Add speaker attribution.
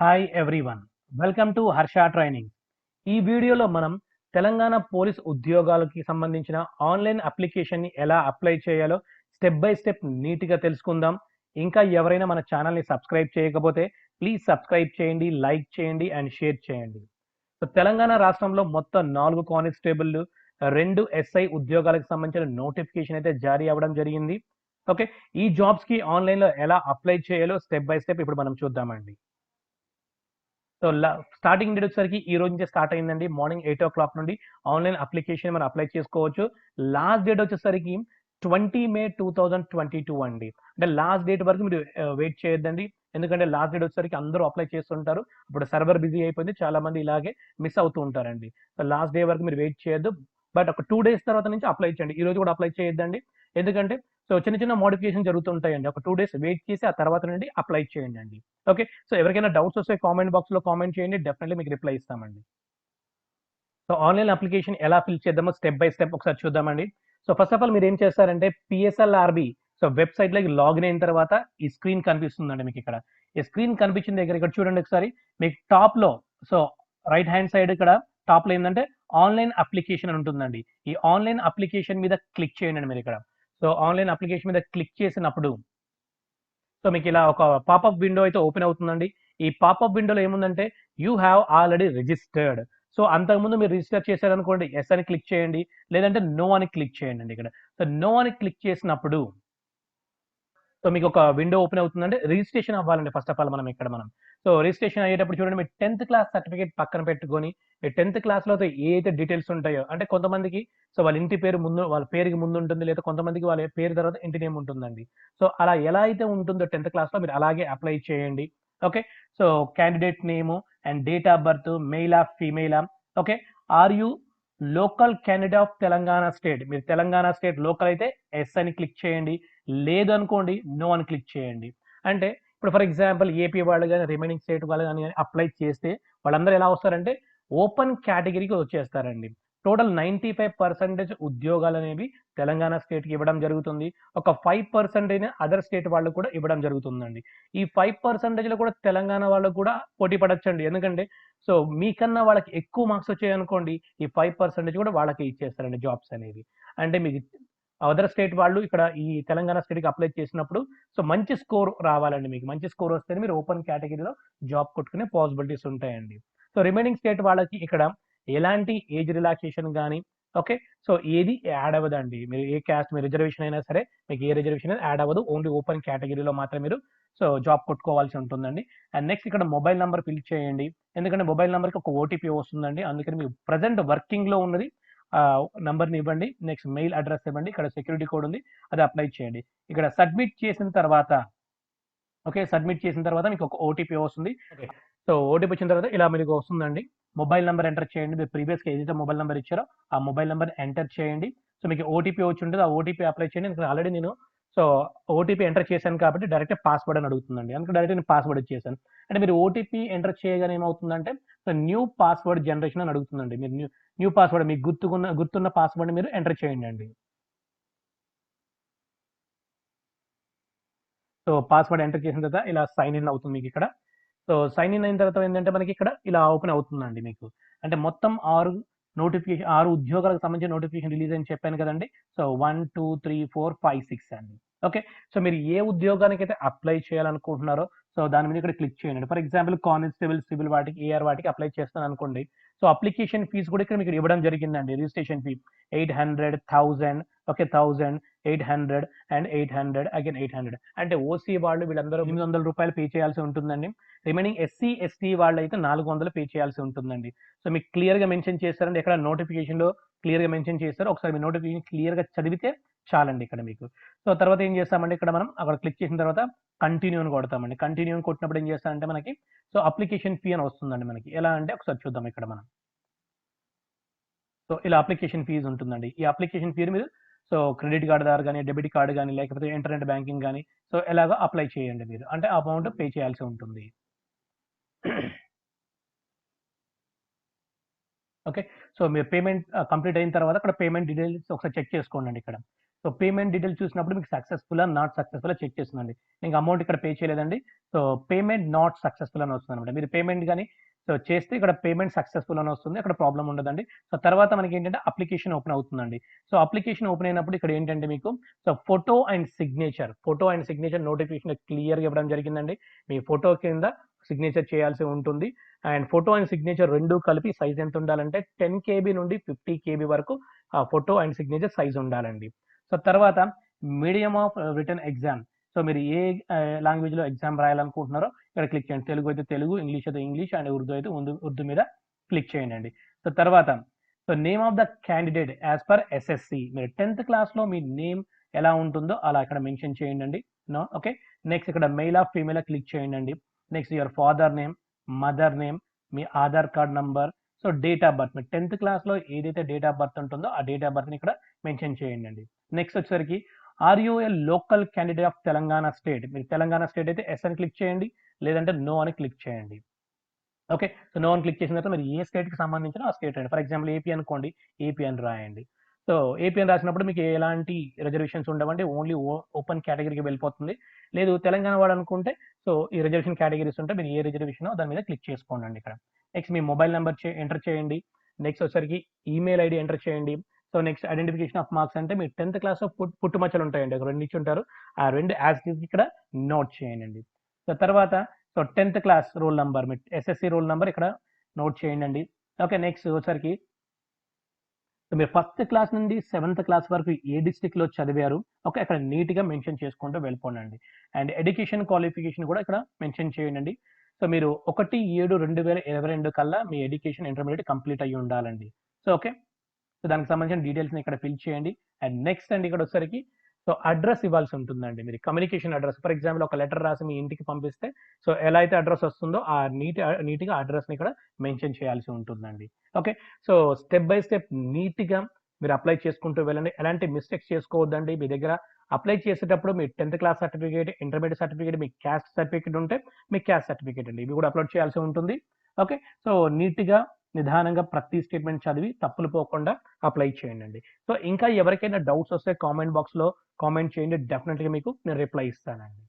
Speaker 1: Hi everyone, welcome to Harsha training. ఈ వీడియోలో మనం తెలంగాణ పోలీస్ ఉద్యోగాలకి సంబంధించిన ఆన్లైన్ అప్లికేషన్ని ఎలా అప్లై చేయాలో స్టెప్ బై స్టెప్ నీట్గా తెలుసుకుందాం. ఇంకా ఎవరైనా మన ఛానల్ని సబ్స్క్రైబ్ చేయకపోతే ప్లీజ్ సబ్స్క్రైబ్ చేయండి, లైక్ చేయండి అండ్ షేర్ చేయండి. సో తెలంగాణ రాష్ట్రంలో మొత్తం 4 కానిస్టేబుల్, 2 ఎస్ఐ ఉద్యోగాలకు సంబంధించిన నోటిఫికేషన్ అయితే జారీ అవ్వడం జరిగింది. ఓకే, ఈ జాబ్స్కి ఆన్లైన్లో ఎలా అప్లై చేయాలో స్టెప్ బై స్టెప్ ఇప్పుడు మనం చూద్దామండి. సో స్టార్టింగ్ డేట్ వచ్చేసరికి ఈ రోజు నుంచే స్టార్ట్ అయిందండి. మార్నింగ్ 8 o'clock నుండి ఆన్లైన్ అప్లికేషన్ మనం అప్లై చేసుకోవచ్చు. లాస్ట్ డేట్ వచ్చేసరికి 20 May 2022 అండి. అంటే లాస్ట్ డేట్ వరకు మీరు వెయిట్ చేయొద్దండి. ఎందుకంటే లాస్ట్ డేట్ వచ్చేసరికి అందరూ అప్లై చేస్తుంటారు. ఇప్పుడు సర్వర్ బిజీ అయిపోయింది, చాలా మంది ఇలాగే మిస్ అవుతూ ఉంటారండి. సో లాస్ట్ డే వరకు మీరు వెయిట్ చేయొద్దు. బట్ ఒక 2 days తర్వాత నుంచి అప్లై చేయండి. ఈ రోజు కూడా అప్లై చేయొద్దండి. ఎందుకంటే సో చిన్న చిన్న మోడిఫికేషన్ జరుగుతుంటాయండి. ఒక 2 days వెయిట్ చేసి ఆ తర్వాత నుండి అప్లై చేయండి అండి. ఓకే, సో ఎవరికైనా డౌట్స్ వస్తే కామెంట్ బాక్స్లో కామెంట్ చేయండి, డెఫినెట్లీ మీకు రిప్లై ఇస్తామండి. సో ఆన్లైన్ అప్లికేషన్ ఎలా ఫిల్ చేద్దామో స్టెప్ బై స్టెప్ ఒకసారి చూద్దామండి. సో ఫస్ట్ ఆఫ్ ఆల్ మీరు ఏం చేస్తారంటే పిఎస్ఎల్ఆర్బి సో వెబ్సైట్లోకి లాగిన్ అయిన తర్వాత ఈ స్క్రీన్ కనిపిస్తుందండి మీకు ఇక్కడ. ఈ స్క్రీన్ కనిపించిన దగ్గర ఇక్కడ చూడండి ఒకసారి, మీకు టాప్లో సో రైట్ హ్యాండ్ సైడ్ ఇక్కడ టాప్లో ఏంటంటే ఆన్లైన్ అప్లికేషన్ అని ఉంటుందండి. ఈ ఆన్లైన్ అప్లికేషన్ మీద క్లిక్ చేయండి మీరు ఇక్కడ. సో ఆన్లైన్ అప్లికేషన్ మీద క్లిక్ చేసినప్పుడు సో మీకు ఇలా ఒక పాపప్ విండో అయితే ఓపెన్ అవుతుందండి. ఈ పాపప్ విండోలో ఏముందంటే you have already registered. So అంతకుముందు మీరు రిజిస్టర్ చేశారనుకోండి, ఎస్ అని క్లిక్ చేయండి, లేదంటే నో అని క్లిక్ చేయండి ఇక్కడ. సో నో అని క్లిక్ చేసినప్పుడు సో మీకు ఒక విండో ఓపెన్ అవుతుందంటే రిజిస్ట్రేషన్ అవ్వాలండి ఫస్ట్ ఆఫ్ ఆల్ మనం. సో రిజిస్ట్రేషన్ అయ్యేటప్పుడు చూడండి, మీ 10th క్లాస్ సర్టిఫికేట్ పక్కన పెట్టుకొని మీ 10th క్లాస్లో ఏ అయితే డీటెయిల్స్ ఉంటాయో, అంటే కొంతమందికి సో వాళ్ళ ఇంటి పేరు ముందు, వాళ్ళ పేరుకి ముందు ఉంటుంది, లేదా కొంతమందికి వాళ్ళ పేరు తర్వాత ఇంటి నేమ్ ఉంటుందండి. సో అలా ఎలా అయితే ఉంటుందో 10th క్లాస్లో మీరు అలాగే అప్లై చేయండి. Okay, so candidate name and date of birth, మెయిలా ఫీమేలా. Okay, are you local candidate of Telangana state, మీరు తెలంగాణ స్టేట్ లోకల్ అయితే ఎస్ అని క్లిక్ చేయండి, లేదు అనుకోండి నో అని క్లిక్ చేయండి. అంటే ఇప్పుడు ఫర్ ఎగ్జాంపుల్ ఏపీ వాళ్ళు కానీ రిమైనింగ్ స్టేట్ వాళ్ళు కానీ అప్లై చేస్తే వాళ్ళందరూ ఎలా వస్తారంటే ఓపెన్ కేటగిరీకి వచ్చేస్తారండి. టోటల్ 95% ఉద్యోగాలు అనేవి తెలంగాణ స్టేట్కి ఇవ్వడం జరుగుతుంది. ఒక 5% అదర్ స్టేట్ వాళ్ళు కూడా ఇవ్వడం జరుగుతుందండి. ఈ 5%లో కూడా తెలంగాణ వాళ్ళు కూడా పోటీ పడొచ్చండి. ఎందుకంటే సో మీకన్నా వాళ్ళకి ఎక్కువ మార్క్స్ వచ్చాయనుకోండి, ఈ 5% కూడా వాళ్ళకి ఇచ్చేస్తారండి జాబ్స్ అనేవి. అంటే మీకు అదర్ స్టేట్ వాళ్ళు ఇక్కడ ఈ తెలంగాణ స్టేట్కి అప్లై చేసినప్పుడు సో మంచి స్కోర్ రావాలండి. మీకు మంచి స్కోర్ వస్తేనే మీరు ఓపెన్ కేటగిరీలో జాబ్ కొట్టుకునే పాసిబిలిటీస్ ఉంటాయండి. సో రిమైనింగ్ స్టేట్ వాళ్ళకి ఇక్కడ ఎలాంటి ఏజ్ రిలాక్సేషన్ కానీ ఓకే సో ఏది యాడ్ అవ్వదండి. మీరు ఏ క్యాస్ట్, మీరు రిజర్వేషన్ అయినా సరే మీకు ఏ రిజర్వేషన్ యాడ్ అవ్వదు. ఓన్లీ ఓపెన్ కేటగిరీలో మాత్రం మీరు సో జాబ్ కొట్టుకోవాల్సి ఉంటుందండి. అండ్ నెక్స్ట్ ఇక్కడ మొబైల్ నెంబర్ ఫిల్ చేయండి. ఎందుకంటే మొబైల్ నెంబర్కి ఒక ఓటీపీ వస్తుందండి. అందుకని మీరు ప్రజెంట్ వర్కింగ్లో ఉన్నది నంబర్ని ఇవ్వండి. నెక్స్ట్ మెయిల్ అడ్రస్ ఇవ్వండి. ఇక్కడ సెక్యూరిటీ కోడ్ ఉంది, అది అప్లై చేయండి. ఇక్కడ సబ్మిట్ చేసిన తర్వాత ఓకే, సబ్మిట్ చేసిన తర్వాత మీకు ఒక ఓటీపీ వస్తుంది. ఓకే, సో ఓటీపీ వచ్చిన తర్వాత ఇలా మీకు వస్తుందండి. మొబైల్ నెంబర్ ఎంటర్ చేయండి. మీరు ప్రీవియస్గా ఏదైతే మొబైల్ నెంబర్ ఇచ్చారో ఆ మొబైల్ నెంబర్ ఎంటర్ చేయండి. సో మీకు ఓటీపీ వచ్చి ఉంటుంది, ఆ ఓటీపీ అప్లై చేయండి. ఇక్కడ ఆల్రెడీ నేను సో ఓటీపీ ఎంటర్ చేశాను కాబట్టి డైరెక్ట్ పాస్వర్డ్ అని అడుగుతుందండి. అందుకే డైరెక్ట్ నేను పాస్వర్డ్ ఇచ్చేసాను. అంటే మీరు ఓటీపీ ఎంటర్ చేయగానే ఏమవుతుందంటే సో న్యూ పాస్వర్డ్ జనరేషన్ అని అడుగుతుందండి. మీరు న్యూ పాస్వర్డ్ మీకు గుర్తున్న పాస్వర్డ్ మీరు ఎంటర్ చేయండి అండి. సో పాస్వర్డ్ ఎంటర్ చేసిన తర్వాత ఇలా సైన్ ఇన్ అవుతుంది మీకు ఇక్కడ. సో సైన్ ఇన్ అయిన తర్వాత ఏంటంటే మనకి ఇక్కడ ఇలా ఓపెన్ అవుతుందండి మీకు. అంటే మొత్తం 6 ఉద్యోగాలకు సంబంధించిన నోటిఫికేషన్ రిలీజ్ అని చెప్పాను కదండి. సో 1 2 3 4 5 6 అండి. ఓకే, సో మీరు ఏ ఉద్యోగానికి అయితే అప్లై చేయాలనుకుంటున్నారో సో దాని మీద ఇక్కడ క్లిక్ చేయండి. ఫర్ ఎగ్జాంపుల్ కానిస్టేబుల్, సివిల్ వాటికి, ఏఆర్ వాటికి అప్లై చేస్తాను అనుకోండి. సో అప్లికేషన్ ఫీజు కూడా ఇక్కడ మీకు ఇవ్వడం జరిగిందండి. Registration fee 800, 1000, okay 1000, 800 and 800 again 800. అంటే ఓసీ వాళ్ళు వీళ్ళందరూ 800 రూపాయలు పే చేయాల్సి ఉంటుందండి. రిమైనింగ్ ఎస్సీ ఎస్టీ వాళ్ళు అయితే 400 పే చేయాల్సి ఉంటుందండి. సో మీకు క్లియర్గా మెన్షన్ చేస్తారండి, ఎక్కడ నోటిఫికేషన్లో క్లియర్గా మెన్షన్ చేస్తారు. ఒకసారి మీ నోటిఫికేషన్ క్లియర్గా చదివితే చాలండి ఇక్కడ మీకు. సో తర్వాత ఏం చేస్తామంటే ఇక్కడ మనం అక్కడ క్లిక్ చేసిన తర్వాత కంటిన్యూ అని కొడతామండి. కంటిన్యూ అని కొట్టినప్పుడు ఏం చేస్తామంటే మనకి సో అప్లికేషన్ ఫీ అని వస్తుందండి. మనకి ఎలా అంటే ఒకసారి చూద్దాం ఇక్కడ మనం. సో ఇలా అప్లికేషన్ ఫీజు ఉంటుందండి. ఈ అప్లికేషన్ ఫీ మీరు సో క్రెడిట్ కార్డు ద్వారా కానీ, డెబిట్ కార్డు కానీ, లేకపోతే ఇంటర్నెట్ బ్యాంకింగ్ కానీ సో ఎలాగో అప్లై చేయండి మీరు. అంటే అమౌంట్ పే చేయాల్సి ఉంటుంది. ఓకే, సో మీరు పేమెంట్ కంప్లీట్ అయిన తర్వాత అక్కడ పేమెంట్ డీటెయిల్స్ ఒకసారి చెక్ చేసుకోండి ఇక్కడ. సో పేమెంట్ డీటెయిల్స్ చూసినప్పుడు మీకు సక్సెస్ఫుల్ నాట్ సక్సెస్ఫుల్ చెక్ చేస్తుందండి. మీకు అమౌంట్ ఇక్కడ పే చేయలేదండి. సో పేమెంట్ నాట్ సక్సెస్ఫుల్ అని వస్తుంది అనమాట. మీరు పేమెంట్ కానీ సో చేస్తే ఇక్కడ పేమెంట్ సక్సెస్ఫుల్ అని వస్తుంది, అక్కడ ప్రాబ్లం ఉండదండి. సో తర్వాత మనకి ఏంటంటే అప్లికేషన్ ఓపెన్ అవుతుందండి. సో అప్లికేషన్ ఓపెన్ అయినప్పుడు ఇక్కడ ఏంటంటే మీకు so photo and signature notification క్లియర్గా ఇవ్వడం జరిగిందండి. మీ ఫోటో కింద సిగ్నేచర్ చేయాల్సి ఉంటుంది. అండ్ ఫోటో అండ్ సిగ్నేచర్ రెండు కలిపి సైజ్ ఎంత ఉండాలంటే 10 KB నుండి 50 KB వరకు ఆ ఫోటో అండ్ సిగ్నేచర్ సైజ్ ఉండాలండి. సో తర్వాత medium of return exam. So మీరు ఏ లాంగ్వేజ్లో ఎగ్జామ్ రాయాలనుకుంటున్నారో ఇక్కడ క్లిక్ చేయండి. తెలుగు అయితే తెలుగు, ఇంగ్లీష్ అయితే ఇంగ్లీష్, అండ్ ఉర్దూ అయితే ఉర్దూ మీద క్లిక్ చేయండి. సో తర్వాత so name of the candidate as per SSC. మీరు 10th క్లాస్లో మీ నేమ్ ఎలా ఉంటుందో అలా ఇక్కడ మెన్షన్ చేయండి. ఓకే, నెక్స్ట్ ఇక్కడ మెయిల్ ఆఫ్ ఫీమేల్ క్లిక్ చేయండి. Next your father name, mother name, me Aadhaar card number, so date of birth. మీరు 10th క్లాస్లో ఏదైతే డేట్ ఆఫ్ బర్త్ ఉంటుందో ఆ డేట్ ఆఫ్ బర్త్ని ఇక్కడ మెన్షన్ చేయండి. నెక్స్ట్ వచ్చేసరికి are you a local candidate of Telangana state. మీరు తెలంగాణ స్టేట్ అయితే ఎస్ అని క్లిక్ చేయండి, లేదంటే నో అని క్లిక్ చేయండి. ఓకే, సో నో అని క్లిక్ చేసిన తర్వాత మీరు ఏ స్టేట్కి సంబంధించిన ఆ స్టేట్ అండి. ఫర్ ఎగ్జాంపుల్ ఏపీ అనుకోండి, ఏపీ అని రాయండి. సో ఏపీ అని రాసినప్పుడు మీకు ఎలాంటి రిజర్వేషన్స్ ఉండవండి, ఓన్లీ ఓపెన్ కేటగిరీకి వెళ్ళిపోతుంది. లేదు తెలంగాణ వాడు అనుకుంటే సో ఈ రిజర్వేషన్ కేటగిరీస్ ఉంటే మీరు ఏ రిజర్వేషన్ దాని మీద క్లిక్ చేసుకోండి ఇక్కడ. నెక్స్ట్ మీ మొబైల్ నెంబర్ ఎంటర్ చేయండి. నెక్స్ట్ వచ్చరికి ఈమెయిల్ ఐడి ఎంటర్ చేయండి. So next identification of marks అంటే మీరు 10th క్లాస్లో పుట్టుమచ్చలు ఉంటాయండి, ఒక 2 ఇచ్చి ఉంటారు, ఆ 2 యాజ్ ఇక్కడ నోట్ చేయండి. సో తర్వాత so 10th class roll number, మీ ఎస్ఎస్సి రోల్ నెంబర్ ఇక్కడ నోట్ చేయండి. ఓకే, నెక్స్ట్ వచ్చరికి మీరు 1st క్లాస్ నుండి 7th క్లాస్ వరకు ఏ డిస్ట్రిక్ట్లో చదివారు, ఓకే అక్కడ నీట్గా మెన్షన్ చేసుకుంటూ వెళ్ళిపోండి. అండ్ ఎడ్యుకేషన్ క్వాలిఫికేషన్ కూడా ఇక్కడ మెన్షన్ చేయండి. సో మీరు 1/7/2022 కల్లా మీ ఎడ్యుకేషన్ ఇంటర్మీడియట్ కంప్లీట్ అయ్యి ఉండాలండి. సో ఓకే, సో దానికి సంబంధించిన డీటెయిల్స్ని ఇక్కడ ఫిల్ చేయండి. అండ్ నెక్స్ట్ అండి ఇక్కడ వచ్చేసరికి సో అడ్రస్ ఇవ్వాల్సి ఉంటుందండి. మీరు కమ్యూనికేషన్ అడ్రస్, ఫర్ ఎగ్జాంపుల్ ఒక లెటర్ రాసి మీ ఇంటికి పంపిస్తే సో ఎలా అయితే అడ్రస్ వస్తుందో ఆ నీట్గా అడ్రస్ని ఇక్కడ మెన్షన్ చేయాల్సి ఉంటుందండి. Okay, so step by step నీట్గా మీరు అప్లై చేసుకుంటూ వెళ్ళండి. ఎలాంటి మిస్టేక్స్ చేసుకోవద్దండి. మీ దగ్గర అప్లై చేసేటప్పుడు మీ 10th class certificate, intermediate certificate, మీ క్యాస్ట్ సర్టిఫికేట్ ఉంటే మీ క్యాస్ట్ సర్టిఫికేట్ అండి, ఇవి కూడా అప్లోడ్ చేయాల్సి ఉంటుంది. ఓకే, సో నీట్గా నిదానంగా ప్రతి స్టేట్మెంట్ చదివి తప్పులు పోకుండా అప్లై చేయండి. సో ఇంకా ఎవరికైనా డౌట్స్ వస్తే కామెంట్ బాక్స్లో కామెంట్ చేయండి, డెఫినెట్గా మీకు నేను రిప్లై ఇస్తానండి.